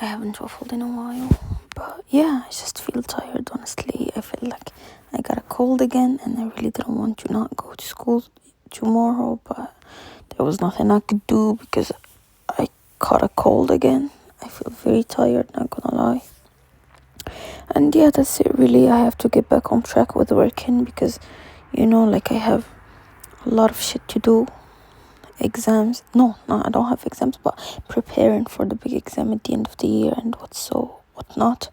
I haven't waffled in a while. But yeah, I just feel tired, honestly. I feel like I got a cold again, and I really didn't want to not go to school tomorrow, but there was nothing I could do because I caught a cold again. I feel very tired, not gonna lie. And yeah, that's it really. I have to get back on track with working because, like I have a lot of shit to do. Exams. No, I don't have exams, but preparing for the big exam at the end of the year and whatnot.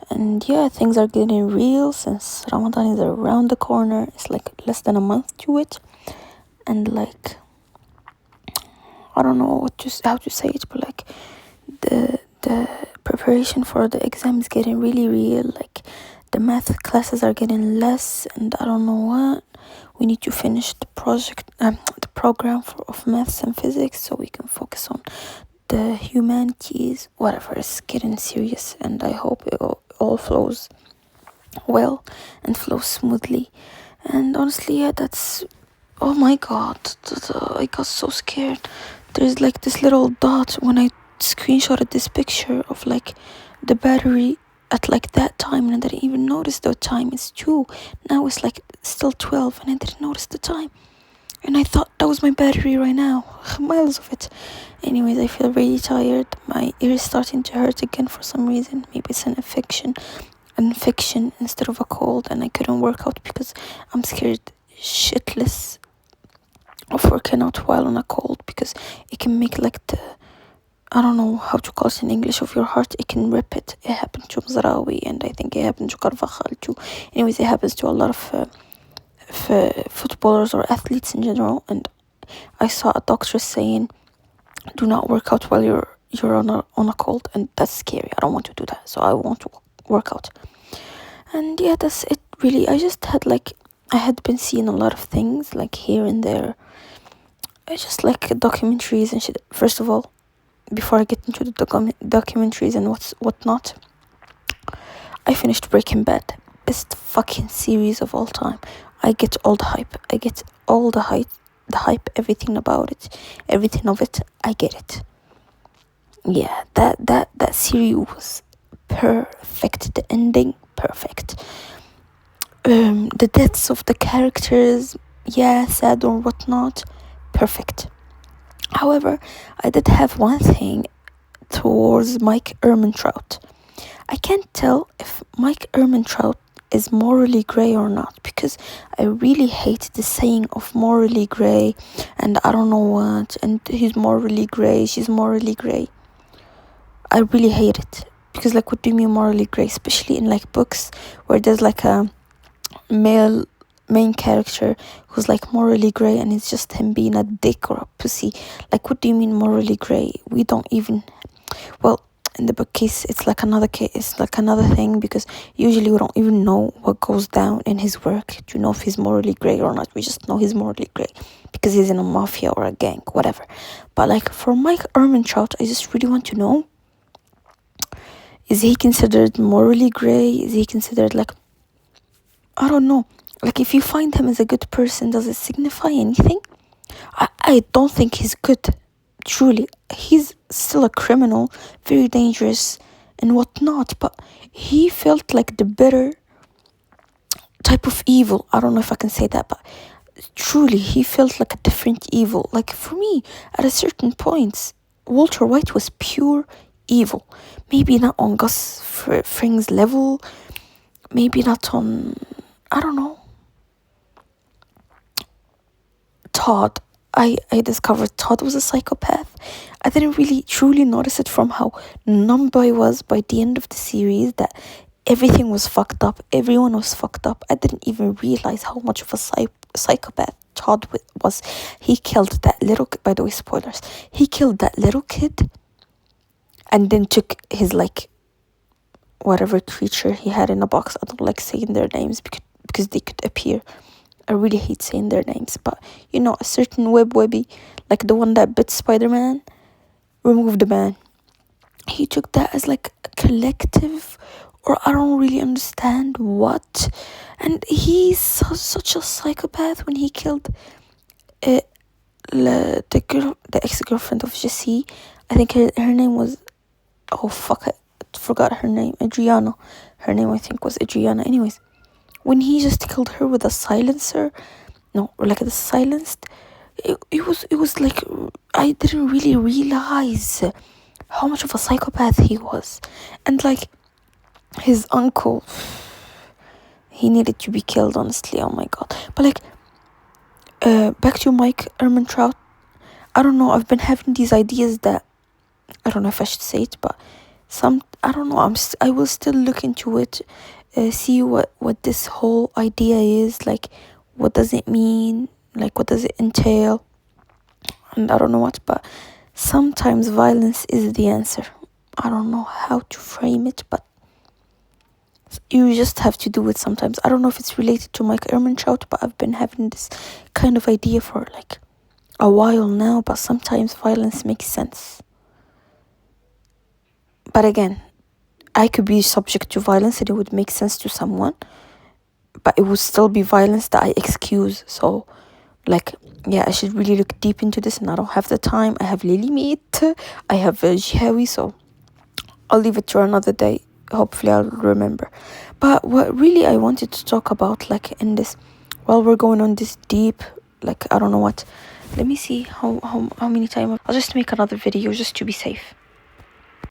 And yeah, things are getting real since Ramadan is around the corner. It's like less than a month to it. And like, I don't know how to say it, but like the preparation for the exam is getting really real. Like the math classes are getting less, and I don't know what. We need to finish the program of maths and physics so we can focus on the humanities. Whatever, it's getting serious, and I hope it all flows well and flows smoothly. And honestly, yeah, that's. Oh my god, I got so scared. There's like this little dot when I screenshotted this picture of like the battery at like that time, and I didn't even notice the time. It's 2. Now it's like still 12, and I didn't notice the time. And I thought that was my battery right now. Miles of it. Anyways, I feel really tired. My ear is starting to hurt again for some reason. Maybe it's an infection instead of a cold, and I couldn't work out because I'm scared shitless of working out while on a cold because it can make like I don't know how to call it in English, of your heart. It can rip it. It happened to Mzraoui, and I think it happened to Carvajal too. Anyways, it happens to a lot of footballers or athletes in general, and I saw a doctor saying do not work out while you're on a cold, and that's scary. I don't want to do that, so I want to work out. And yeah, that's it really. I had been seeing a lot of things like here and there. I just like documentaries and shit. First of all, before I get into the documentaries and whatnot, I finished Breaking Bad. Best fucking series of all time. I get all the hype. I get all the hype, everything about it, everything of it. I get it. Yeah, that series was perfect. The ending, perfect. The deaths of the characters, yeah, sad or whatnot, perfect. However, I did have one thing towards Mike Ehrmantraut. I can't tell if Mike Ehrmantraut is morally grey or not, because I really hate the saying of morally grey and I don't know what, and he's morally grey, she's morally grey. I really hate it, because like, what do you mean morally grey? Especially in like books where there's like a male main character who's like morally grey and it's just him being a dick or a pussy. Like, what do you mean morally grey? We don't even, well, in the book case it's like another case, it's like another thing, because usually we don't even know what goes down in his work to know if he's morally grey or not. We just know he's morally grey because he's in a mafia or a gang, whatever. But like for Mike Ehrmantraut, I just really want to know, is he considered morally grey? Is he considered like, I don't know, like if you find him as a good person, does it signify anything? I don't think he's good. Truly, he's still a criminal, very dangerous and whatnot, but he felt like the better type of evil. I don't know if I can say that, but truly he felt like a different evil. Like for me, at a certain point, Walter White was pure evil. Maybe not on Gus Fring's level, maybe not on, I don't know, Todd. I discovered Todd was a psychopath. I didn't really truly notice it from how numb I was by the end of the series, that everything was fucked up. Everyone was fucked up. I didn't even realize how much of a psychopath Todd was. He killed that little, by the way, spoilers, he killed that little kid and then took his like whatever creature he had in a box. I don't like saying their names because they could appear. I really hate saying their names, but you know, a certain webby, like the one that bit Spider-Man, removed the man. He took that as like a collective, or I don't really understand what. And he's such a psychopath when he killed the ex-girlfriend of Jessie. I think her name was oh fuck, I forgot her name, Adriana. Her name I think was Adriana. Anyways, when he just killed her with a silencer, no, like the silenced, it was like I didn't really realize how much of a psychopath he was, and like his uncle, he needed to be killed. Honestly, oh my god. But like, back to Mike Ehrmantraut. I don't know. I've been having these ideas that I don't know if I should say it, but I don't know. I will still look into it, see what this whole idea is like. What does it mean? Like, what does it entail? And I don't know what, but sometimes violence is the answer. I don't know how to frame it, but you just have to do it sometimes. I don't know if it's related to Mike Ehrmantraut, but I've been having this kind of idea for like a while now, but sometimes violence makes sense. But again, I could be subject to violence and it would make sense to someone, but it would still be violence that I excuse. So, like, yeah, I should really look deep into this, and I don't have the time. I have Lily Meat, I have Jihawi, so I'll leave it to another day. Hopefully I'll remember. But what really I wanted to talk about, like, in this, while we're going on this deep, like, I don't know what, let me see how many times. I'll just make another video just to be safe.